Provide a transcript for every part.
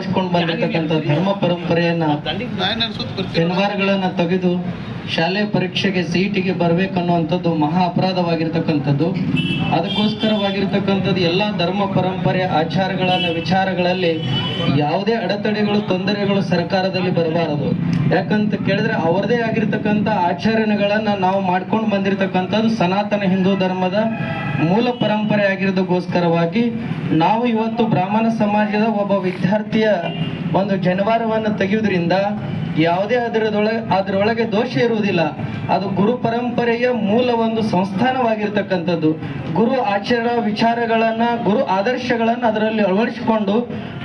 ಅಳವಡಿಸ್ಕೊಂಡು ಬಂದಿರತಕ್ಕಂಥ ಧರ್ಮ ಪರಂಪರೆಯನ್ನ ಶನಿವಾರಗಳನ್ನ ತೆಗೆದು ಶಾಲೆ ಪರೀಕ್ಷೆಗೆ ಸಿಇಟಿಗೆ ಬರಬೇಕನ್ನುವಂಥದ್ದು ಮಹಾ ಅಪರಾಧವಾಗಿರ್ತಕ್ಕಂಥದ್ದು. ಅದಕ್ಕೋಸ್ಕರವಾಗಿರ್ತಕ್ಕಂಥದ್ದು ಎಲ್ಲ ಧರ್ಮ ಪರಂಪರೆ ಆಚಾರಗಳನ್ನ ವಿಚಾರಗಳಲ್ಲಿ ಯಾವುದೇ ಅಡೆತಡೆಗಳು ತೊಂದರೆಗಳು ಸರ್ಕಾರದಲ್ಲಿ ಬರಬಾರದು. ಯಾಕಂತ ಕೇಳಿದ್ರೆ ಅವರದೇ ಆಗಿರ್ತಕ್ಕಂಥ ಆಚರಣೆಗಳನ್ನ ನಾವು ಮಾಡ್ಕೊಂಡು ಬಂದಿರತಕ್ಕಂಥದ್ದು ಸನಾತನ ಹಿಂದೂ ಧರ್ಮದ ಮೂಲ ಪರಂಪರೆ ಆಗಿರೋದಕ್ಕೋಸ್ಕರವಾಗಿ ನಾವು ಇವತ್ತು ಬ್ರಾಹ್ಮಣ ಸಮಾಜದ ಒಬ್ಬ ವಿದ್ಯಾರ್ಥಿಯ ಒಂದು ಜನವಾರವನ್ನು ತೆಗೆಯುವುದರಿಂದ ಯಾವುದೇ ಅದರೊಳಗೆ ದೋಷ ಇರುವುದಿಲ್ಲ. ಅದು ಗುರು ಪರಂಪರೆಯ ಮೂಲ ಒಂದು ಸಂಸ್ಥಾನವಾಗಿರ್ತಕ್ಕಂಥದ್ದು. ಗುರು ಆಚಾರ ವಿಚಾರಗಳನ್ನ ಗುರು ಆದರ್ಶಗಳನ್ನ ಅದರಲ್ಲಿ ಅಳವಡಿಸಿಕೊಂಡು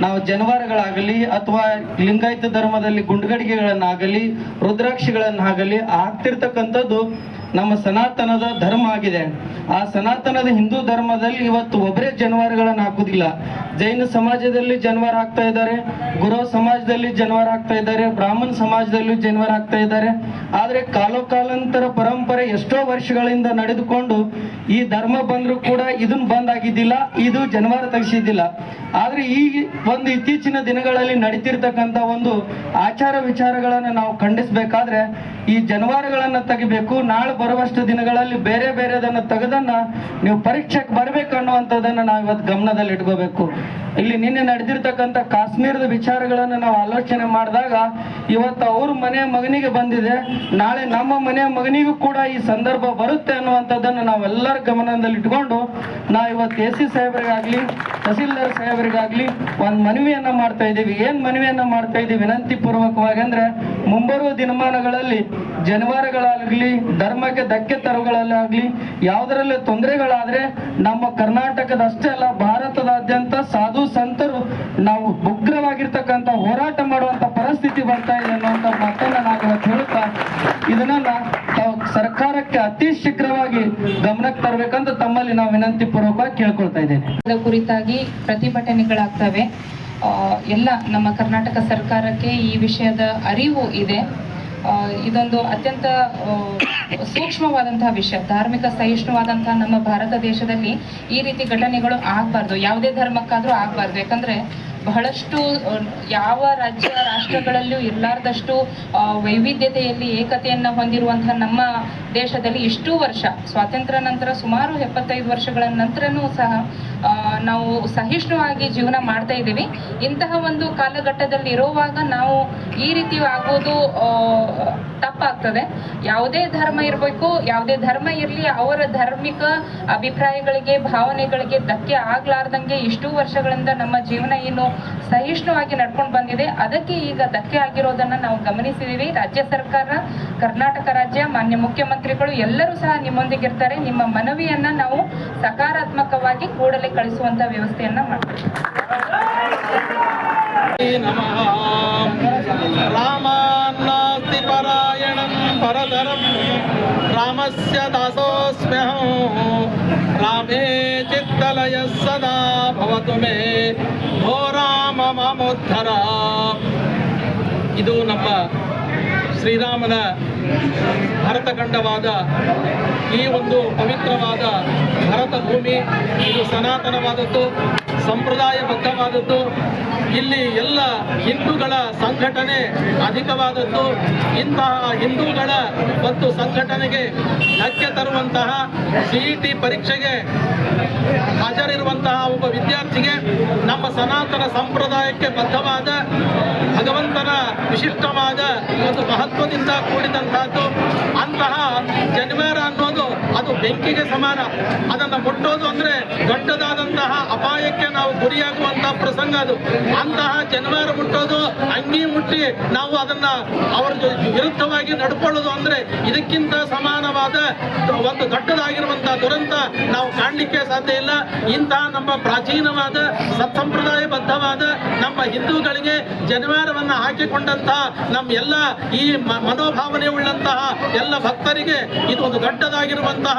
ನಾವು ಜನವಾರಗಳಾಗಲಿ ಅಥವಾ ಲಿಂಗಾಯತ ಧರ್ಮದಲ್ಲಿ ಗುಂಡ್ಗಡಿಗೆಗಳನ್ನಾಗಲಿ ರುದ್ರಾಕ್ಷಿಗಳನ್ನಾಗಲಿ ಆಗ್ತಿರ್ತಕ್ಕಂಥದ್ದು ನಮ್ಮ ಸನಾತನದ ಧರ್ಮ ಆಗಿದೆ. ಆ ಸನಾತನದ ಹಿಂದೂ ಧರ್ಮದಲ್ಲಿ ಇವತ್ತು ಒಬ್ಬರೇ ಜನವಾರಗಳನ್ನು ಹಾಕುವುದಿಲ್ಲ. ಜೈನ ಸಮಾಜದಲ್ಲಿ ಜನವಾರ ಹಾಕ್ತಾ ಇದ್ದಾರೆ, ಗುರು ಸಮಾಜದಲ್ಲಿ ಜನವಾರ ಹಾಕ್ತಾ ಇದ್ದಾರೆ, ಬ್ರಾಹ್ಮಣ ಸಮಾಜದಲ್ಲೂ ಜನವಾರ ಹಾಕ್ತಾ ಇದ್ದಾರೆ. ಆದ್ರೆ ಕಾಲಾಂತರ ಪರಂಪರೆ ಎಷ್ಟೋ ವರ್ಷಗಳಿಂದ ನಡೆದುಕೊಂಡು ಈ ಧರ್ಮ ಬಂದ್ರು ಕೂಡ ಇದನ್ನ ಬಂದ್ ಆಗಿದ್ದಿಲ್ಲ, ಇದು ಜನವಾರ ತೆಗೆಸಿದ್ದಿಲ್ಲ. ಆದ್ರೆ ಈ ಒಂದು ಇತ್ತೀಚಿನ ದಿನಗಳಲ್ಲಿ ನಡೀತಿರ್ತಕ್ಕಂಥ ಒಂದು ಆಚಾರ ವಿಚಾರಗಳನ್ನ ನಾವು ಖಂಡಿಸಬೇಕಾದ್ರೆ ಈ ಜನವಾರಗಳನ್ನ ತೆಗಿಬೇಕು. ನಾಳೆ ಬರುವಷ್ಟು ದಿನಗಳಲ್ಲಿ ಬೇರೆ ಬೇರೆದನ್ನ ತೆಗೆದನ್ನ ನೀವು ಪರೀಕ್ಷೆಗೆ ಬರ್ಬೇಕು ಅನ್ನುವಂಥದ್ದನ್ನ ನಾವು ಇವತ್ತು ಗಮನದಲ್ಲಿ ಇಟ್ಕೋಬೇಕು. ಇಲ್ಲಿ ನಿನ್ನೆ ನಡೆದಿರ್ತಕ್ಕಂಥ ಕಾಶ್ಮೀರದ ವಿಚಾರಗಳನ್ನ ನಾವು ಆಲೋಚನೆ ಮಾಡಿದಾಗ ಇವತ್ತು ಅವ್ರ ಮನೆ ಮಗನಿಗೆ ಬಂದಿದೆ, ನಾಳೆ ನಮ್ಮ ಮನೆ ಮಗನಿಗೂ ಕೂಡ ಈ ಸಂದರ್ಭ ಬರುತ್ತೆ ಅನ್ನುವಂಥದ್ದನ್ನು ನಾವೆಲ್ಲರ ಗಮನದಲ್ಲಿ ಇಟ್ಕೊಂಡು ನಾವು ಇವತ್ತು AC ಸಾಹೇಬರಿಗಾಗ್ಲಿ ತಹಸೀಲ್ದಾರ್ ಸಾಹೇಬರಿಗಾಗ್ಲಿ ಒಂದು ಮನವಿಯನ್ನ ಮಾಡ್ತಾ ಇದ್ದೀವಿ. ಏನ್ ಮನವಿಯನ್ನ ಮಾಡ್ತಾ ಇದ್ದೀವಿ ವಿನಂತಿ ಪೂರ್ವಕವಾಗಿ ಅಂದ್ರೆ ಮುಂಬರುವ ದಿನಮಾನಗಳಲ್ಲಿ ಜನವಾರಗಳಾಗಲಿ ಧರ್ಮಕ್ಕೆ ಧಕ್ಕೆ ತರುಗಳಲ್ಲಾಗ್ಲಿ ಯಾವುದರಲ್ಲಿ ತೊಂದರೆಗಳಾದ್ರೆ ನಮ್ಮ ಕರ್ನಾಟಕದ ಅಷ್ಟೇ ಅಲ್ಲ ಭಾರತದಾದ್ಯಂತ ಸಾಧು ಸಂತರು ನಾವು ಉಗ್ರವಾಗಿರ್ತಕ್ಕಂಥ ಹೋರಾಟ ಮಾಡುವಂತ ಪರಿಸ್ಥಿತಿ ಬರ್ತಾ ಇದೆ ಅನ್ನುವಂಥ ಮಾತನ್ನ ನಾವು ಹೇಳುತ್ತಾ ಇದನ್ನ ಸರ್ಕಾರಕ್ಕೆ ಅತಿ ಶೀಘ್ರವಾಗಿ ಗಮನಕ್ಕೆ ತರಬೇಕಂತ ತಮ್ಮಲ್ಲಿ ನಾವು ವಿನಂತಿ ಪೂರ್ವಕವಾಗಿ ಕೇಳ್ಕೊಳ್ತಾ ಇದ್ದೇನೆ. ಕುರಿತಾಗಿ ಪ್ರತಿಭಟನೆಗಳಾಗ್ತವೆ. ಎಲ್ಲ ನಮ್ಮ ಕರ್ನಾಟಕ ಸರ್ಕಾರಕ್ಕೆ ಈ ವಿಷಯದ ಅರಿವು ಇದೆ. ಇದೊಂದು ಅತ್ಯಂತ ಸೂಕ್ಷ್ಮವಾದಂತಹ ವಿಷಯ. ಧಾರ್ಮಿಕ ಸಹಿಷ್ಣುವಾದಂತಹ ನಮ್ಮ ಭಾರತ ದೇಶದಲ್ಲಿ ಈ ರೀತಿ ಘಟನೆಗಳು ಆಗಬಾರ್ದು, ಯಾವುದೇ ಧರ್ಮಕ್ಕಾದ್ರೂ ಆಗಬಾರ್ದು. ಯಾಕಂದ್ರೆ ಬಹಳಷ್ಟು ಯಾವ ರಾಷ್ಟ್ರಗಳಲ್ಲೂ ಇರಲಾರ್ದಷ್ಟು ವೈವಿಧ್ಯತೆಯಲ್ಲಿ ಏಕತೆಯನ್ನ ಹೊಂದಿರುವಂತಹ ನಮ್ಮ ದೇಶದಲ್ಲಿ ಇಷ್ಟು ವರ್ಷ ಸ್ವಾತಂತ್ರ್ಯ ನಂತರ ಸುಮಾರು 75 ವರ್ಷಗಳ ನಂತರನೂ ಸಹ ನಾವು ಸಹಿಷ್ಣುವಾಗಿ ಜೀವನ ಮಾಡ್ತಾ ಇದ್ದೀವಿ. ಇಂತಹ ಒಂದು ಕಾಲಘಟ್ಟದಲ್ಲಿ ಇರುವಾಗ ನಾವು ಈ ರೀತಿ ಆಗೋದು ತಪ್ಪಾಗ್ತದೆ. ಯಾವುದೇ ಧರ್ಮ ಇರಬೇಕು, ಯಾವುದೇ ಧರ್ಮ ಇರಲಿ, ಅವರ ಧಾರ್ಮಿಕ ಅಭಿಪ್ರಾಯಗಳಿಗೆ ಭಾವನೆಗಳಿಗೆ ಧಕ್ಕೆ ಆಗ್ಲಾರ್ದಂಗೆ ಇಷ್ಟು ವರ್ಷಗಳಿಂದ ನಮ್ಮ ಜೀವನ ಏನು ಸಹಿಷ್ಣುವಾಗಿ ನಡ್ಕೊಂಡು ಬಂದಿದೆ, ಅದಕ್ಕೆ ಈಗ ಧಕ್ಕೆ ಆಗಿರೋದನ್ನ ನಾವು ಗಮನಿಸಿದೀವಿ. ರಾಜ್ಯ ಸರ್ಕಾರ, ಕರ್ನಾಟಕ ರಾಜ್ಯ, ಮಾನ್ಯ ಮುಖ್ಯಮಂತ್ರಿಗಳು ಎಲ್ಲರೂ ಸಹ ನಿಮ್ಮೊಂದಿಗಿರ್ತಾರೆ. ನಿಮ್ಮ ಮನವಿಯನ್ನ ನಾವು ಸಕಾರಾತ್ಮಕವಾಗಿ ಕೂಡಲೇ ಕಳಿಸುವಂತ ವ್ಯವಸ್ಥೆಯನ್ನ ಮಾಡ್ತೀವಿ. ರಾಮಾನ್ನಾಸ್ತಿ ಪರಾಯಣಂ ಪರಧರಂ ರಾಮಸ್ಯ ದಾಸೋಸ್ಮ್ಯಹಂ ರಾಮೇ ಚಿತ್ತಲಯ ಸದಾ ಭವತು ಮೇ ಭೋ ರಾಮ ಮಾಮೋದ್ಧರ. ಇದು ನಮ್ಮ ಶ್ರೀರಾಮನ ಭರತಖಂಡವಾದ ಈ ಒಂದು ಪವಿತ್ರವಾದ ಭರತ ಭೂಮಿ. ಇದು ಸನಾತನವಾದದ್ದು, ಸಂಪ್ರದಾಯಬದ್ಧವಾದದ್ದು. ಇಲ್ಲಿ ಎಲ್ಲ ಹಿಂದೂಗಳ ಸಂಘಟನೆ ಅಧಿಕವಾದದ್ದು. ಇಂತಹ ಹಿಂದೂಗಳ ಮತ್ತು ಸಂಘಟನೆಗೆ ಧಕ್ಕೆ ತರುವಂತಹ CET ಪರೀಕ್ಷೆಗೆ ಹಾಜರಿರುವಂತಹ ಒಬ್ಬ ವಿದ್ಯಾರ್ಥಿಗೆ ನಮ್ಮ ಸನಾತನ ಸಂಪ್ರದಾಯಕ್ಕೆ ಬದ್ಧವಾದ ಭಗವಂತನ ವಿಶಿಷ್ಟವಾದ ಒಂದು ಮಹತ್ವದಿಂದ ಕೂಡಿದಂತಹದ್ದು. ಅಂತಹ ಜನವಾರ ಅನ್ನೋದು ಅದು ಬೆಂಕಿಗೆ ಸಮಾನ. ಅದನ್ನು ಮುಟ್ಟೋದು ಅಂದ್ರೆ ದೊಡ್ಡದಾದಂತಹ ಅಪಾಯಕ್ಕೆ ನಾವು ಗುರಿಯಾಗುವಂತಹ ಪ್ರಸಂಗ ಅದು. ಅಂತಹ ಜನವಾರ ಮುಟ್ಟೋದು, ಅಂಗಿ ಮುಟ್ಟಿ ನಾವು ಅದನ್ನ ಅವರ ವಿರುದ್ಧವಾಗಿ ನಡ್ಕೊಳ್ಳೋದು ಅಂದ್ರೆ ಇದಕ್ಕಿಂತ ಸಮಾನವಾದ ಒಂದು ದೊಡ್ಡದಾಗಿರುವಂತಹ ದುರಂತ ನಾವು ಕಾಣಲಿಕ್ಕೆ ಸಾಧ್ಯ ಇಲ್ಲ. ಇಂತಹ ನಮ್ಮ ಪ್ರಾಚೀನವಾದ ಸತ್ಸಂಪ್ರದಾಯಬದ್ಧವಾದ ನಮ್ಮ ಹಿಂದೂಗಳಿಗೆ ಜನವಾರವನ್ನು ಹಾಕಿಕೊಂಡಂತಹ ನಮ್ಮ ಎಲ್ಲ ಈ ಮನೋಭಾವನೆ ಉಳ್ಳಂತಹ ಎಲ್ಲ ಭಕ್ತರಿಗೆ ಇದು ಒಂದು ದೊಡ್ಡದಾಗಿರುವಂತಹ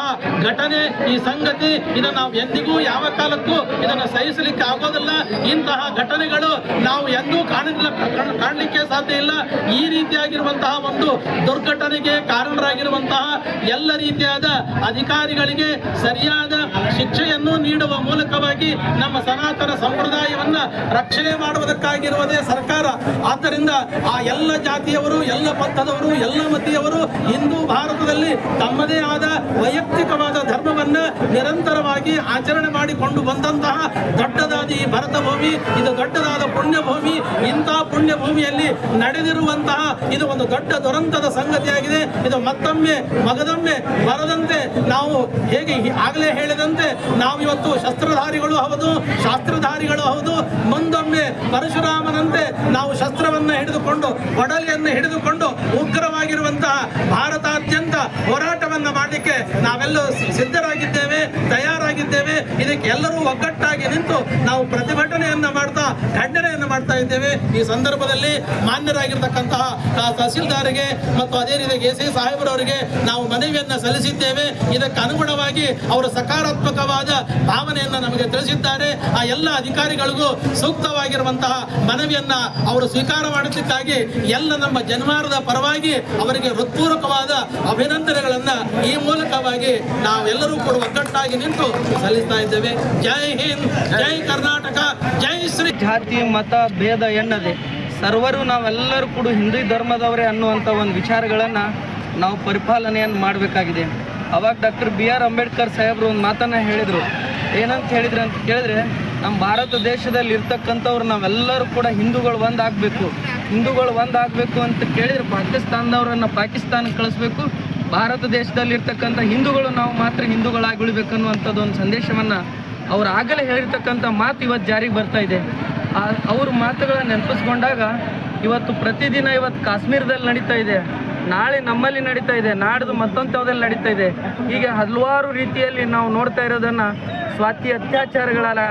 ಘಟನೆ, ಈ ಸಂಗತಿ ಇದನ್ನು ನಾವು ಎಂದಿಗೂ ಯಾವ ಕಾಲಕ್ಕೂ ಇದನ್ನು ಸಹಿಸಲಿಕ್ಕೆ ಆಗೋದಿಲ್ಲ. ಇಂತಹ ಘಟನೆಗಳು ನಾವು ಎಂದೂ ಕಾಣಲಿಕ್ಕೆ ಸಾಧ್ಯ ಇಲ್ಲ. ಈ ರೀತಿಯಾಗಿರುವಂತಹ ಒಂದು ದುರ್ಘಟನೆಗೆ ಕಾರಣರಾಗಿರುವಂತಹ ಎಲ್ಲ ರೀತಿಯಾದ ಅಧಿಕಾರಿಗಳಿಗೆ ಸರಿಯಾದ ಶಿಕ್ಷೆಯನ್ನು ನೀಡುವ ಮೂಲಕವಾಗಿ ನಮ್ಮ ಸನಾತನ ಸಂಪ್ರದಾಯವನ್ನ ರಕ್ಷಣೆ ಮಾಡುವುದಕ್ಕಾಗಿರುವುದೇ ಸರ್ಕಾರ. ಆದ್ದರಿಂದ ಆ ಎಲ್ಲ ಜಾತಿಯವರು, ಎಲ್ಲ ಪಂಥದವರು, ಎಲ್ಲ ಮತೀಯವರು ಹಿಂದೂ ಭಾರತದಲ್ಲಿ ತಮ್ಮದೇ ಆದ ವೈಯಕ್ತಿಕವಾದ ಧರ್ಮವನ್ನ ನಿರಂತರವಾಗಿ ಆಚರಣೆ ಮಾಡಿಕೊಂಡು ಬಂದಂತಹ ದೊಡ್ಡದಾದ ಈ ಭರತ ಭೂಮಿ, ಇದು ದೊಡ್ಡದಾದ ಪುಣ್ಯ ಭೂಮಿ. ಇಂತಹ ಪುಣ್ಯ ಭೂಮಿಯಲ್ಲಿ ನಡೆದಿರುವಂತಹ ಇದು ಒಂದು ದೊಡ್ಡ ದುರಂತದ ಸಂಗತಿಯಾಗಿದೆ. ಇದು ಮತ್ತೊಮ್ಮೆ ಮಗದೊಮ್ಮೆ ಬರದಂತೆ ನಾವು ಹೇಗೆ ಆಗಲೇ ಹೇಳಿದಂತೆ ನಾವು ಇವತ್ತು ಶಸ್ತ್ರಧಾರಿಗಳು ಹೌದು, ಶಾಸ್ತ್ರಧಾರಿಗಳು ಹೌದು. ಮುಂದೊಮ್ಮೆ ಪರಶುರಾಮನಂತೆ ನಾವು ಶಸ್ತ್ರವನ್ನ ಹಿಡಿದುಕೊಂಡು, ಕೊಡಲಿಯನ್ನು ಹಿಡಿದುಕೊಂಡು ಉಗ್ರವಾಗಿರುವಂತಹ ಭಾರತಾದ್ಯಂತ ಹೋರಾಟವನ್ನ ಮಾಡಲಿಕ್ಕೆ ನಾವೆಲ್ಲರೂ ಸಿದ್ಧರಾಗಿದ್ದೇವೆ, ತಯಾರಾಗಿದ್ದೇವೆ. ಇದಕ್ಕೆ ಎಲ್ಲರೂ ಒಗ್ಗಟ್ಟಾಗಿ ನಿಂತು ನಾವು ಪ್ರತಿಭಟನೆಯನ್ನ ಮಾಡ್ತಾ, ಖಂಡನೆಯನ್ನ ಮಾಡ್ತಾ ಇದ್ದೇವೆ. ಈ ಸಂದರ್ಭದಲ್ಲಿ ಮಾನ್ಯರಾಗಿರ್ತಕ್ಕಂತಹ ತಹಸೀಲ್ದಾರಿಗೆ ಮತ್ತು ಅದೇ ರೀತಿ ಎಸಿ ಸಾಹೇಬರವರಿಗೆ ನಾವು ಮನವಿಯನ್ನ ಸಲ್ಲಿಸಿದ್ದೇವೆ. ಇದಕ್ಕೆ ಅನುಗುಣವಾಗಿ ಅವರು ಸಕಾರಾತ್ಮಕವಾದ ಭಾವನೆಯನ್ನ ನಮಗೆ ತಿಳಿಸಿದ್ದಾರೆ. ಆ ಎಲ್ಲ ಅಧಿಕಾರಿಗಳಿಗೂ ಸೂಕ್ತವಾಗಿರುವಂತಹ ಮನವಿಯನ್ನ ಅವರು ಸ್ವೀಕಾರ ಮಾಡಲಿಕ್ಕಾಗಿ ಎಲ್ಲ ನಮ್ಮ ಜನಮಾನದ ಪರವಾಗಿ ಅವರಿಗೆ ಹೃತ್ಪೂರ್ವಕವಾದ ಅಭಿನಂದನೆಗಳನ್ನ ಈ ಮೂಲಕವಾಗಿ ನಾವೆಲ್ಲರೂ ಕೂಡ ಒಗ್ಗಟ್ಟಾಗಿ ನಿಂತು ಸಲ್ಲಿಸ್ತಾ ಇದ್ದೇವೆ. ಜೈ ಹಿಂದ್, ಜೈ ಕರ್ನಾಟಕ, ಜೈ ಶ್ರೀ. ಜಾತಿ ಮತ ಭೇದ ಎನ್ನದೆ ಸರ್ವರು ನಾವೆಲ್ಲರೂ ಕೂಡ ಹಿಂದೂ ಧರ್ಮದವರೇ ಅನ್ನುವಂಥ ಒಂದು ವಿಚಾರಗಳನ್ನು ನಾವು ಪರಿಪಾಲನೆಯನ್ನು ಮಾಡಬೇಕಾಗಿದೆ. ಅವಾಗ ಡಾಕ್ಟರ್ BR ಅಂಬೇಡ್ಕರ್ ಸಾಹೇಬರು ಒಂದು ಮಾತನ್ನು ಹೇಳಿದರು. ಏನಂತ ಹೇಳಿದ್ರು ಅಂತ ಕೇಳಿದ್ರೆ, ನಮ್ಮ ಭಾರತ ದೇಶದಲ್ಲಿ ಇರ್ತಕ್ಕಂಥವ್ರು ನಾವೆಲ್ಲರೂ ಕೂಡ ಹಿಂದೂಗಳು ಒಂದಾಗಬೇಕು. ಹಿಂದೂಗಳು ಒಂದಾಗಬೇಕು ಅಂತ ಕೇಳಿದರೆ ಪಾಕಿಸ್ತಾನದವರನ್ನು ಪಾಕಿಸ್ತಾನಕ್ಕೆ ಕಳಿಸ್ಬೇಕು, ಭಾರತ ದೇಶದಲ್ಲಿ ಇರ್ತಕ್ಕಂಥ ಹಿಂದೂಗಳು ನಾವು ಮಾತ್ರ ಹಿಂದೂಗಳಾಗಿ ಉಳಿಬೇಕು ಅನ್ನುವಂಥದ್ದು ಒಂದು ಸಂದೇಶವನ್ನು ಅವ್ರು ಆಗಲೇ ಹೇಳಿರ್ತಕ್ಕಂಥ ಮಾತು ಇವತ್ತು ಜಾರಿಗೆ ಬರ್ತಾ ಇದೆ. ಅವ್ರ ಮಾತುಗಳನ್ನು ನೆನಪಿಸ್ಕೊಂಡಾಗ ಇವತ್ತು ಪ್ರತಿದಿನ ಇವತ್ತು ಕಾಶ್ಮೀರದಲ್ಲಿ ನಡೀತಾ ಇದೆ, ನಾಳೆ ನಮ್ಮಲ್ಲಿ ನಡೀತಾ ಇದೆ, ನಾಡ್ದು ಮತ್ತೊಂದು ಯಾವುದಲ್ಲಿ ನಡೀತಾ ಇದೆ. ಹೀಗೆ ಹಲವಾರು ರೀತಿಯಲ್ಲಿ ನಾವು ನೋಡ್ತಾ ಇರೋದನ್ನು ಸ್ವಾತಿ ಅತ್ಯಾಚಾರಗಳಾಗಲಿ